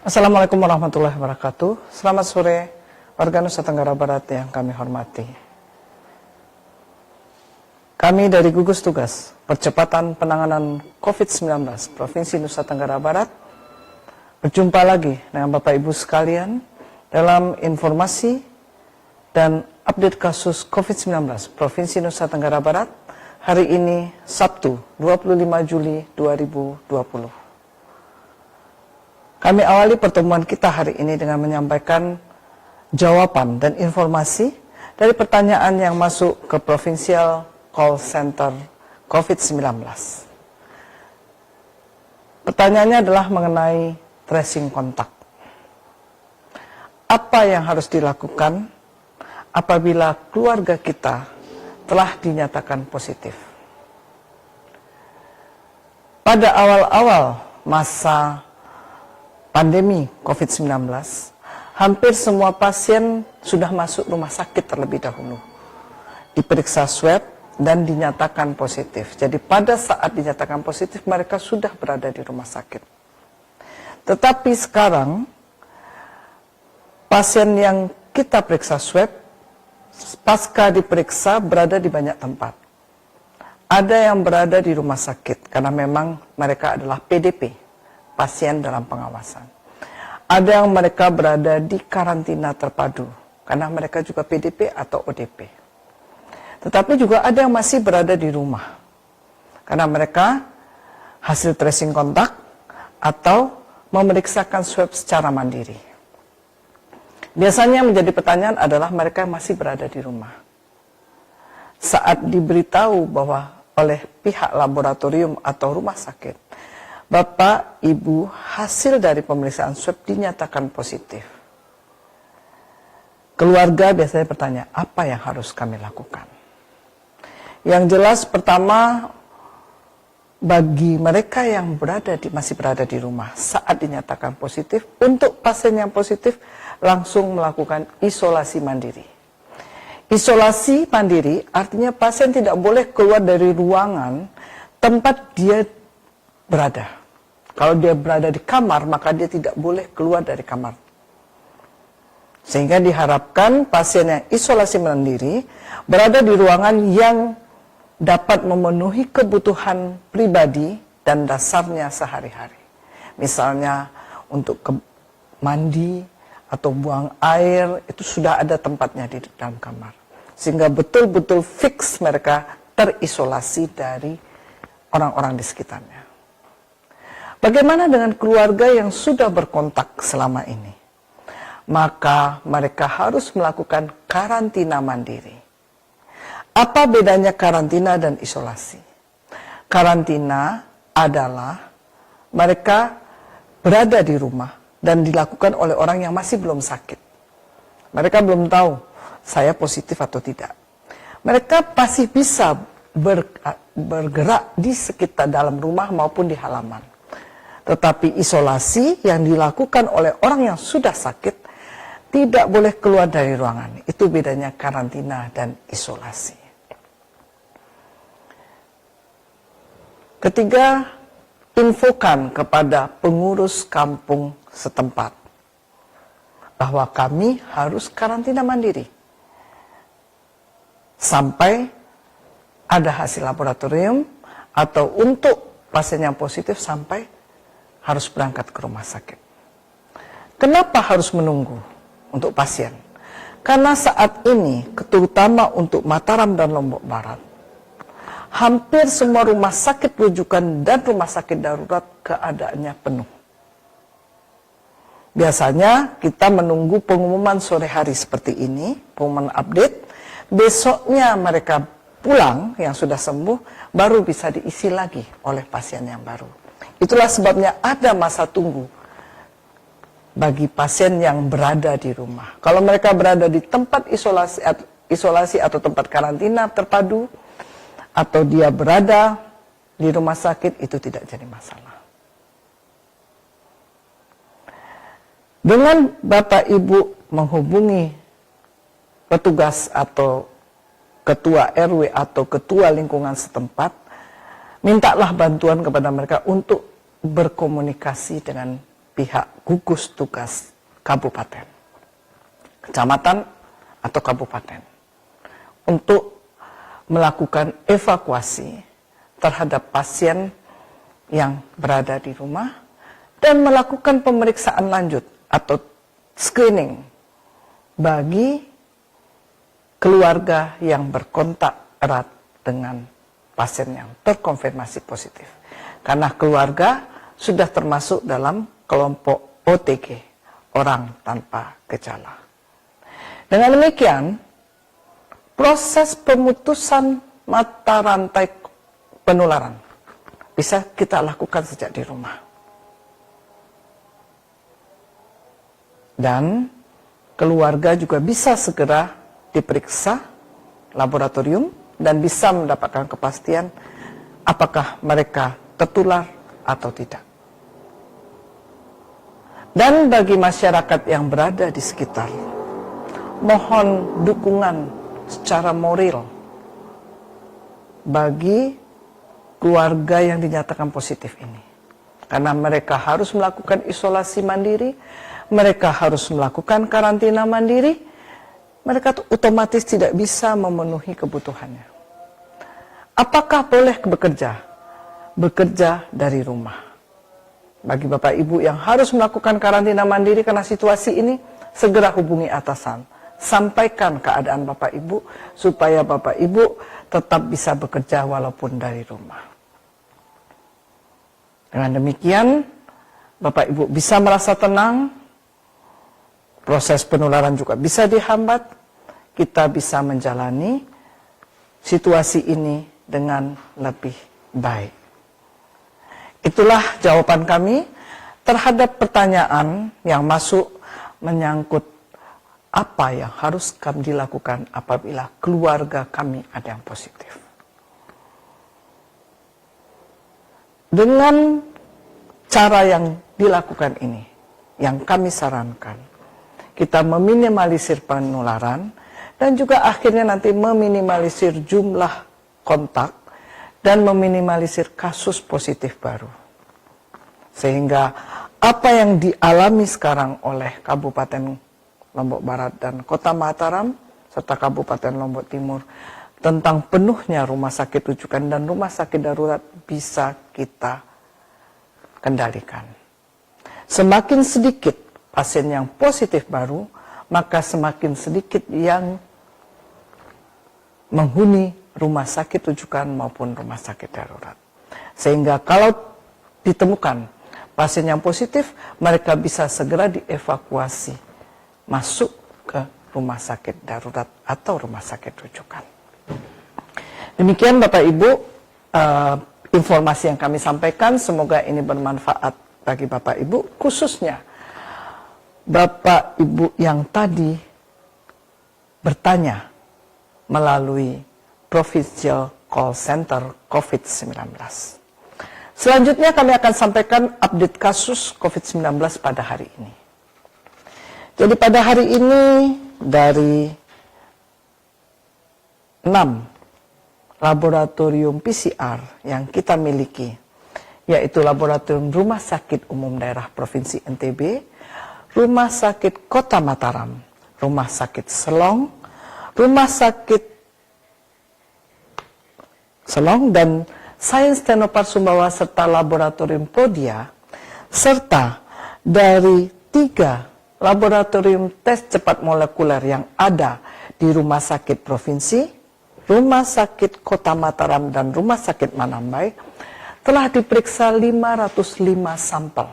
Assalamualaikum warahmatullahi wabarakatuh. Selamat sore warga Nusa Tenggara Barat yang kami hormati. Kami dari Gugus Tugas Percepatan Penanganan COVID-19 Provinsi Nusa Tenggara Barat berjumpa lagi dengan Bapak Ibu sekalian dalam informasi dan update kasus COVID-19 Provinsi Nusa Tenggara Barat hari ini Sabtu 25 Juli 2020. Kami awali pertemuan kita hari ini dengan menyampaikan jawaban dan informasi dari pertanyaan yang masuk ke Provincial Call Center COVID-19. Pertanyaannya adalah mengenai tracing kontak. Apa yang harus dilakukan apabila keluarga kita telah dinyatakan positif? Pada awal-awal masa pandemi COVID-19, hampir semua pasien sudah masuk rumah sakit terlebih dahulu. Diperiksa swab dan dinyatakan positif. Jadi pada saat dinyatakan positif, mereka sudah berada di rumah sakit. Tetapi sekarang, pasien yang kita periksa swab, pasca diperiksa berada di banyak tempat. Ada yang berada di rumah sakit, karena memang mereka adalah PDP. Pasien dalam pengawasan. Ada yang mereka berada di karantina terpadu, karena mereka juga PDP atau ODP. Tetapi juga ada yang masih berada di rumah, karena mereka hasil tracing kontak atau memeriksakan swab secara mandiri. Biasanya menjadi pertanyaan adalah mereka yang masih berada di rumah. Saat diberitahu bahwa oleh pihak laboratorium atau rumah sakit, Bapak, Ibu, hasil dari pemeriksaan swab dinyatakan positif. Keluarga biasanya bertanya, apa yang harus kami lakukan? Yang jelas pertama, bagi mereka yang masih berada di rumah saat dinyatakan positif, untuk pasien yang positif langsung melakukan isolasi mandiri. Isolasi mandiri artinya pasien tidak boleh keluar dari ruangan tempat dia berada. Kalau dia berada di kamar, maka dia tidak boleh keluar dari kamar. Sehingga diharapkan pasien yang isolasi mandiri berada di ruangan yang dapat memenuhi kebutuhan pribadi dan dasarnya sehari-hari. Misalnya untuk mandi atau buang air, itu sudah ada tempatnya di dalam kamar. Sehingga betul-betul fix mereka terisolasi dari orang-orang di sekitarnya. Bagaimana dengan keluarga yang sudah berkontak selama ini? Maka mereka harus melakukan karantina mandiri. Apa bedanya karantina dan isolasi? Karantina adalah mereka berada di rumah dan dilakukan oleh orang yang masih belum sakit. Mereka belum tahu saya positif atau tidak. Mereka pasti bisa bergerak di sekitar dalam rumah maupun di halaman. Tetapi isolasi yang dilakukan oleh orang yang sudah sakit tidak boleh keluar dari ruangan. Itu bedanya karantina dan isolasi. Ketiga, infokan kepada pengurus kampung setempat bahwa kami harus karantina mandiri sampai ada hasil laboratorium atau untuk pasien yang positif sampai harus berangkat ke rumah sakit. Kenapa harus menunggu untuk pasien? Karena saat ini, terutama untuk Mataram dan Lombok Barat, hampir semua rumah sakit rujukan dan rumah sakit darurat keadaannya penuh. Biasanya kita menunggu pengumuman sore hari seperti ini, pengumuman update, besoknya mereka pulang yang sudah sembuh, baru bisa diisi lagi oleh pasien yang baru. Itulah sebabnya ada masa tunggu bagi pasien yang berada di rumah. Kalau mereka berada di tempat isolasi atau tempat karantina terpadu, atau dia berada di rumah sakit, itu tidak jadi masalah. Dengan Bapak Ibu menghubungi petugas atau ketua RW atau ketua lingkungan setempat, mintalah bantuan kepada mereka untuk berkomunikasi dengan pihak gugus tugas kabupaten, kecamatan, atau kabupaten untuk melakukan evakuasi terhadap pasien yang berada di rumah dan melakukan pemeriksaan lanjut atau screening bagi keluarga yang berkontak erat dengan pasien yang terkonfirmasi positif. Karena keluarga sudah termasuk dalam kelompok OTG, orang tanpa gejala. Dengan demikian, proses pemutusan mata rantai penularan bisa kita lakukan sejak di rumah. Dan keluarga juga bisa segera diperiksa laboratorium dan bisa mendapatkan kepastian apakah mereka tertular atau tidak. Dan bagi masyarakat yang berada di sekitar, mohon dukungan secara moral bagi keluarga yang dinyatakan positif ini. Karena mereka harus melakukan isolasi mandiri, mereka harus melakukan karantina mandiri, mereka otomatis tidak bisa memenuhi kebutuhannya. Apakah boleh bekerja? Bekerja dari rumah. Bagi Bapak Ibu yang harus melakukan karantina mandiri karena situasi ini, segera hubungi atasan. Sampaikan keadaan Bapak Ibu, supaya Bapak Ibu tetap bisa bekerja walaupun dari rumah. Dengan demikian, Bapak Ibu bisa merasa tenang, proses penularan juga bisa dihambat, kita bisa menjalani situasi ini dengan lebih baik. Itulah jawaban kami terhadap pertanyaan yang masuk menyangkut apa yang harus kami dilakukan apabila keluarga kami ada yang positif. Dengan cara yang dilakukan ini, yang kami sarankan, kita meminimalisir penularan dan juga akhirnya nanti meminimalisir jumlah kontak dan meminimalisir kasus positif baru. Sehingga apa yang dialami sekarang oleh Kabupaten Lombok Barat dan Kota Mataram serta Kabupaten Lombok Timur tentang penuhnya rumah sakit rujukan dan rumah sakit darurat bisa kita kendalikan. Semakin sedikit pasien yang positif baru, maka semakin sedikit yang menghuni rumah sakit rujukan maupun rumah sakit darurat. Sehingga kalau ditemukan pasien yang positif, mereka bisa segera dievakuasi masuk ke rumah sakit darurat atau rumah sakit rujukan. Demikian Bapak Ibu, informasi yang kami sampaikan, semoga ini bermanfaat bagi Bapak Ibu, khususnya Bapak Ibu yang tadi bertanya melalui Provincial Call Center COVID-19. Selanjutnya kami akan sampaikan update kasus COVID-19 pada hari ini. Jadi pada hari ini dari 6 laboratorium PCR yang kita miliki, yaitu Laboratorium Rumah Sakit Umum Daerah Provinsi NTB, Rumah Sakit Kota Mataram, Rumah Sakit Selong, Rumah Sakit Selong dan Sains Teknopark Sumbawa serta Laboratorium Podia, serta dari 3 laboratorium tes cepat molekuler yang ada di Rumah Sakit Provinsi, Rumah Sakit Kota Mataram dan Rumah Sakit Manambai, telah diperiksa 505 sampel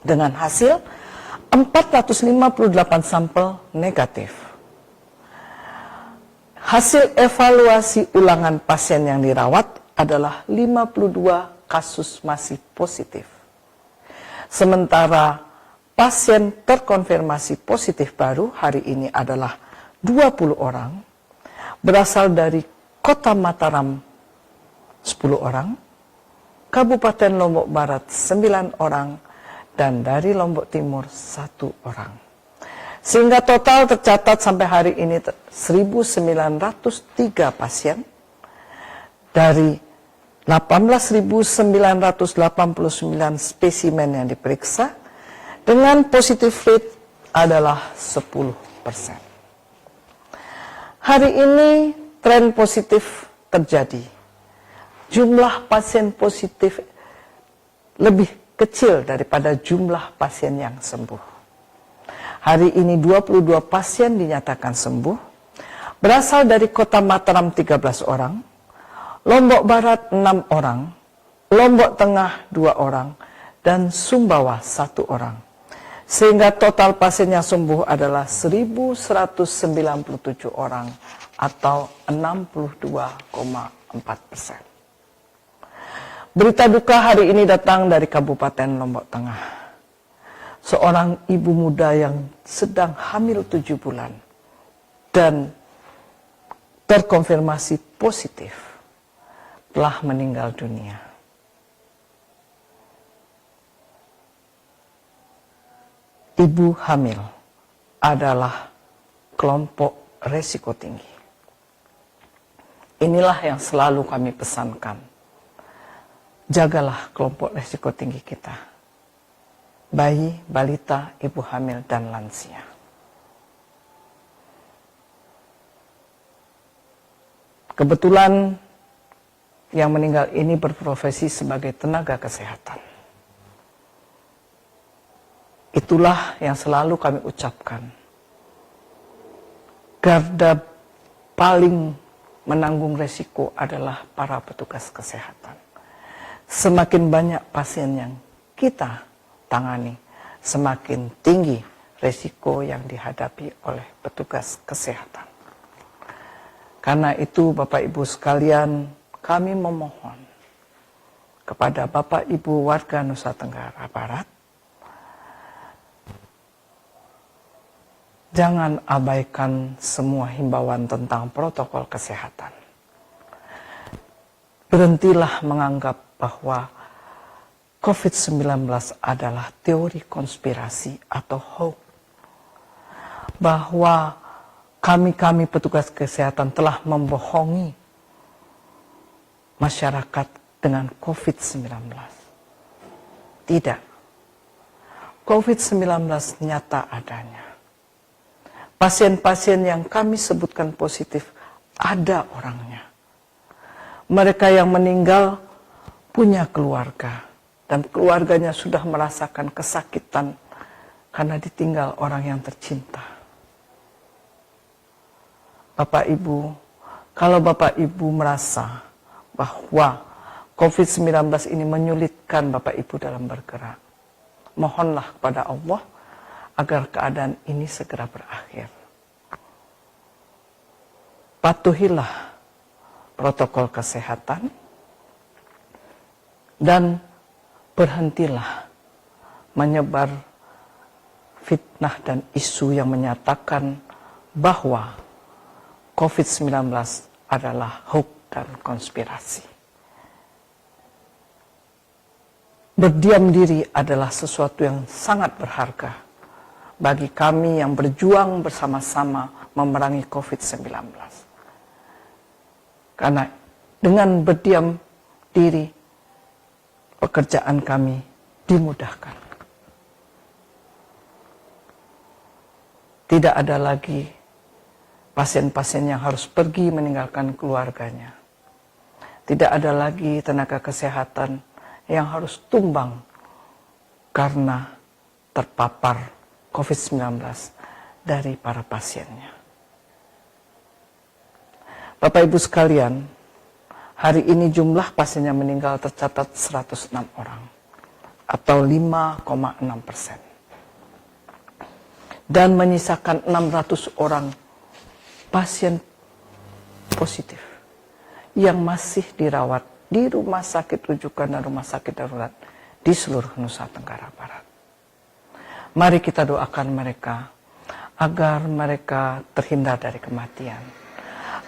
dengan hasil 458 sampel negatif. Hasil evaluasi ulangan pasien yang dirawat adalah 52 kasus masih positif. Sementara pasien terkonfirmasi positif baru hari ini adalah 20 orang, berasal dari Kota Mataram 10 orang, Kabupaten Lombok Barat 9 orang, dan dari Lombok Timur 1 orang. Sehingga total tercatat sampai hari ini 1.903 pasien dari 18.989 spesimen yang diperiksa dengan positive rate adalah 10%. Hari ini tren positif terjadi. Jumlah pasien positif lebih kecil daripada jumlah pasien yang sembuh. Hari ini 22 pasien dinyatakan sembuh, berasal dari Kota Mataram 13 orang, Lombok Barat 6 orang, Lombok Tengah 2 orang, dan Sumbawa 1 orang. Sehingga total pasien yang sembuh adalah 1.197 orang atau 62,4%. Berita duka hari ini datang dari Kabupaten Lombok Tengah. Seorang ibu muda yang sedang hamil 7 bulan dan terkonfirmasi positif telah meninggal dunia. Ibu hamil adalah kelompok resiko tinggi. Inilah yang selalu kami pesankan. Jagalah kelompok resiko tinggi kita. Bayi, balita, ibu hamil, dan lansia. Kebetulan yang meninggal ini berprofesi sebagai tenaga kesehatan. Itulah yang selalu kami ucapkan. Garda paling menanggung resiko adalah para petugas kesehatan. Semakin banyak pasien yang kita tangani, semakin tinggi resiko yang dihadapi oleh petugas kesehatan. Karena itu Bapak Ibu sekalian, kami memohon kepada Bapak Ibu warga Nusa Tenggara Barat, jangan abaikan semua himbauan tentang protokol kesehatan. Berhentilah menganggap bahwa COVID-19 adalah teori konspirasi atau hoax. Bahwa kami petugas kesehatan telah membohongi masyarakat dengan COVID-19. Tidak. COVID-19 nyata adanya. Pasien-pasien yang kami sebutkan positif, ada orangnya. Mereka yang meninggal punya keluarga, dan keluarganya sudah merasakan kesakitan karena ditinggal orang yang tercinta. Bapak Ibu, kalau Bapak Ibu merasa bahwa COVID-19 ini menyulitkan Bapak Ibu dalam bergerak, mohonlah kepada Allah agar keadaan ini segera berakhir. Patuhilah protokol kesehatan dan berhentilah menyebar fitnah dan isu yang menyatakan bahwa COVID-19 adalah hoax dan konspirasi. Berdiam diri adalah sesuatu yang sangat berharga bagi kami yang berjuang bersama-sama memerangi COVID-19. Karena dengan berdiam diri, pekerjaan kami dimudahkan. Tidak ada lagi pasien-pasien yang harus pergi meninggalkan keluarganya. Tidak ada lagi tenaga kesehatan yang harus tumbang karena terpapar COVID-19 dari para pasiennya. Bapak Ibu sekalian, hari ini jumlah pasien yang meninggal tercatat 106 orang atau 5,6%. Dan menyisakan 600 orang pasien positif yang masih dirawat di rumah sakit rujukan dan rumah sakit darurat di seluruh Nusa Tenggara Barat. Mari kita doakan mereka agar mereka terhindar dari kematian,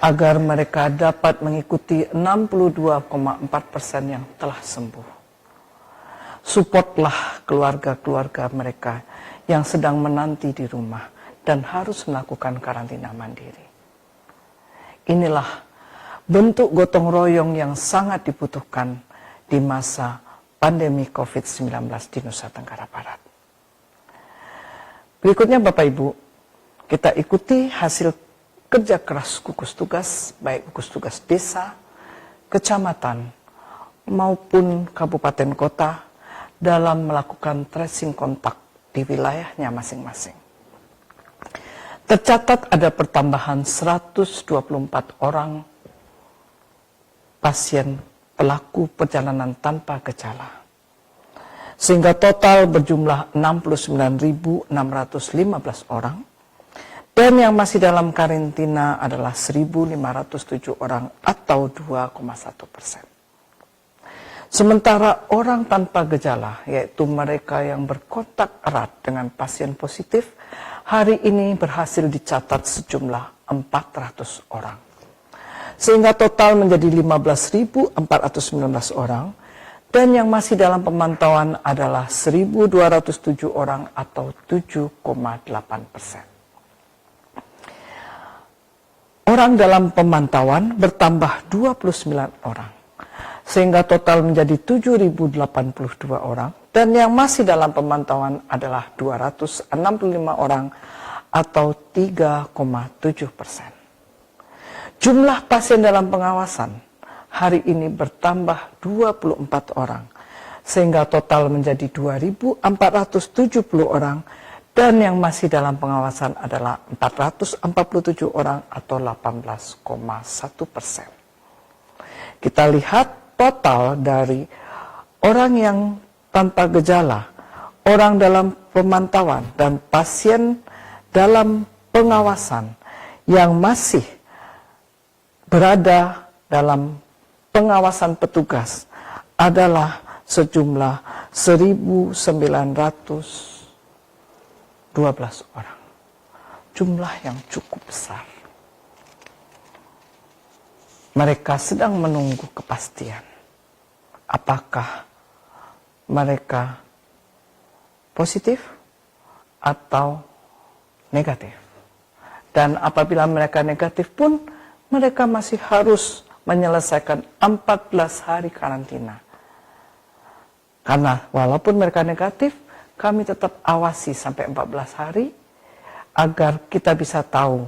agar mereka dapat mengikuti 62,4% yang telah sembuh. Supportlah keluarga-keluarga mereka yang sedang menanti di rumah dan harus melakukan karantina mandiri. Inilah bentuk gotong royong yang sangat dibutuhkan di masa pandemi COVID-19 di Nusa Tenggara Barat. Berikutnya Bapak Ibu, kita ikuti hasil kerja keras gugus tugas, baik gugus tugas desa, kecamatan, maupun kabupaten kota dalam melakukan tracing kontak di wilayahnya masing-masing. Tercatat ada pertambahan 124 orang pasien pelaku perjalanan tanpa gejala, sehingga total berjumlah 69.615 orang, dan yang masih dalam karantina adalah 1.507 orang atau 2,1%. Sementara orang tanpa gejala, yaitu mereka yang berkontak erat dengan pasien positif, hari ini berhasil dicatat sejumlah 400 orang. Sehingga total menjadi 15.419 orang, dan yang masih dalam pemantauan adalah 1.207 orang atau 7,8%. Orang dalam pemantauan bertambah 29 orang, sehingga total menjadi 7.082 orang, dan yang masih dalam pemantauan adalah 265 orang atau 3,7%. Jumlah pasien dalam pengawasan hari ini bertambah 24 orang, sehingga total menjadi 2.470 orang, dan yang masih dalam pengawasan adalah 447 orang atau 18,1%. Kita lihat total dari orang yang tanpa gejala, orang dalam pemantauan, dan pasien dalam pengawasan yang masih berada dalam pengawasan petugas adalah sejumlah 1.912 orang. Jumlah yang cukup besar. Mereka sedang menunggu kepastian. Apakah mereka positif atau negatif. Dan apabila mereka negatif pun, mereka masih harus menyelesaikan 14 hari karantina. Karena walaupun mereka negatif, kami tetap awasi sampai 14 hari agar kita bisa tahu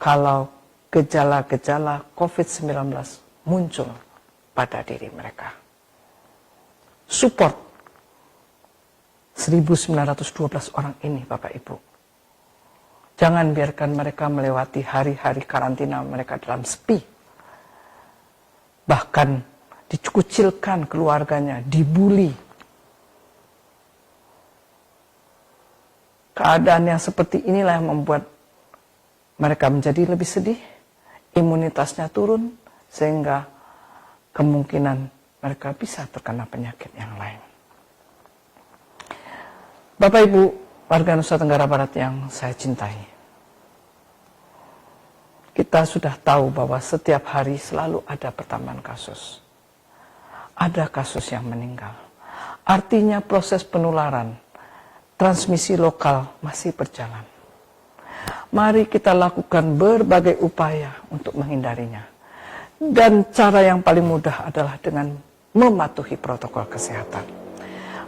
kalau gejala-gejala COVID-19 muncul pada diri mereka. Support 1.912 orang ini, Bapak Ibu. Jangan biarkan mereka melewati hari-hari karantina mereka dalam sepi. Bahkan dikucilkan keluarganya, dibully. Keadaan yang seperti inilah yang membuat mereka menjadi lebih sedih, imunitasnya turun, sehingga kemungkinan mereka bisa terkena penyakit yang lain. Bapak Ibu, warga Nusa Tenggara Barat yang saya cintai, kita sudah tahu bahwa setiap hari selalu ada pertambahan kasus. Ada kasus yang meninggal. Artinya proses penularan, transmisi lokal masih berjalan. Mari kita lakukan berbagai upaya untuk menghindarinya. Dan cara yang paling mudah adalah dengan mematuhi protokol kesehatan.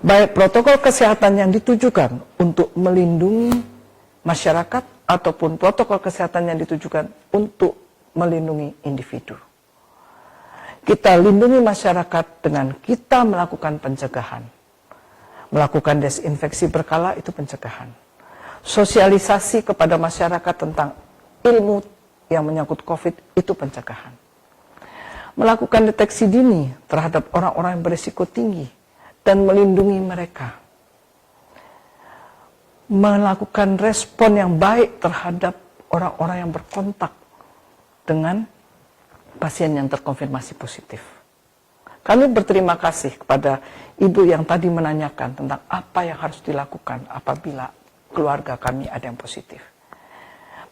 Baik protokol kesehatan yang ditujukan untuk melindungi masyarakat ataupun protokol kesehatan yang ditujukan untuk melindungi individu. Kita lindungi masyarakat dengan kita melakukan pencegahan. Melakukan desinfeksi berkala itu pencegahan. Sosialisasi kepada masyarakat tentang ilmu yang menyangkut COVID itu pencegahan. Melakukan deteksi dini terhadap orang-orang yang berisiko tinggi dan melindungi mereka. Melakukan respon yang baik terhadap orang-orang yang berkontak dengan pasien yang terkonfirmasi positif. Kami berterima kasih kepada ibu yang tadi menanyakan tentang apa yang harus dilakukan apabila keluarga kami ada yang positif.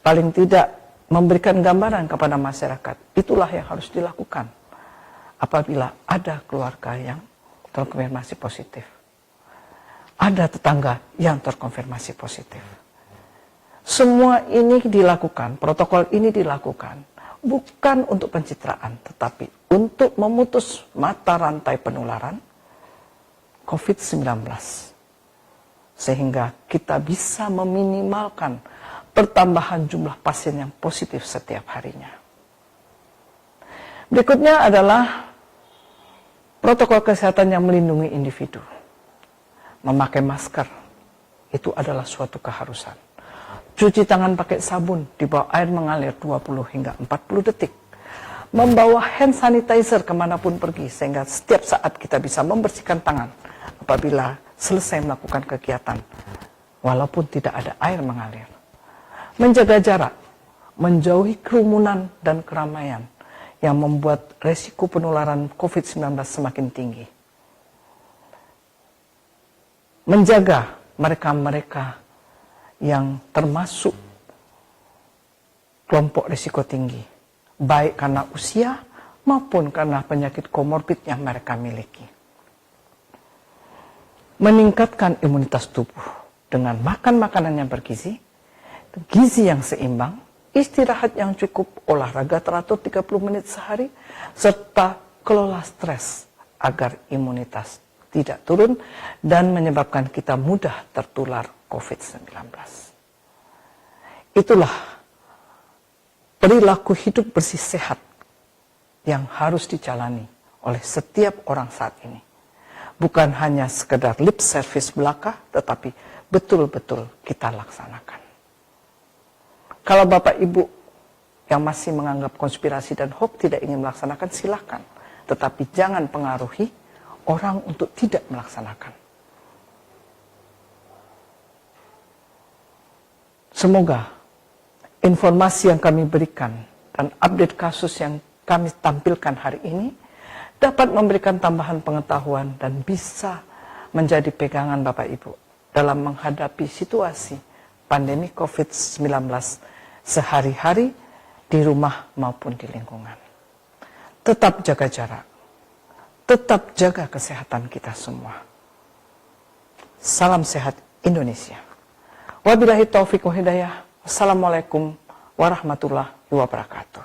Paling tidak memberikan gambaran kepada masyarakat, itulah yang harus dilakukan apabila ada keluarga yang terkonfirmasi positif. Ada tetangga yang terkonfirmasi positif. Semua ini dilakukan, protokol ini dilakukan bukan untuk pencitraan, tetapi untuk memutus mata rantai penularan COVID-19. sehingga kita bisa meminimalkan pertambahan jumlah pasien yang positif setiap harinya. Berikutnya adalah protokol kesehatan yang melindungi individu. Memakai masker, itu adalah suatu keharusan. Cuci tangan pakai sabun di bawah air mengalir 20 hingga 40 detik. Membawa hand sanitizer kemanapun pergi, sehingga setiap saat kita bisa membersihkan tangan apabila selesai melakukan kegiatan, walaupun tidak ada air mengalir. Menjaga jarak, menjauhi kerumunan dan keramaian yang membuat resiko penularan COVID-19 semakin tinggi. Menjaga mereka-mereka yang termasuk kelompok risiko tinggi, baik karena usia maupun karena penyakit komorbid yang mereka miliki. Meningkatkan imunitas tubuh dengan makan makanan yang bergizi, gizi yang seimbang, istirahat yang cukup, olahraga teratur 30 menit sehari, serta kelola stres agar imunitas tidak turun dan menyebabkan kita mudah tertular COVID-19. Itulah perilaku hidup bersih sehat yang harus dijalani oleh setiap orang saat ini. Bukan hanya sekedar lip service belaka, tetapi betul-betul kita laksanakan. Kalau Bapak Ibu yang masih menganggap konspirasi dan hoax tidak ingin melaksanakan, silakan. Tetapi jangan pengaruhi orang untuk tidak melaksanakan. Semoga informasi yang kami berikan dan update kasus yang kami tampilkan hari ini dapat memberikan tambahan pengetahuan dan bisa menjadi pegangan Bapak Ibu dalam menghadapi situasi pandemi COVID-19 sehari-hari di rumah maupun di lingkungan. Tetap jaga jarak, tetap jaga kesehatan kita semua. Salam sehat Indonesia. Wabillahi taufiq wa hidayah. Wassalamualaikum warahmatullahi wabarakatuh.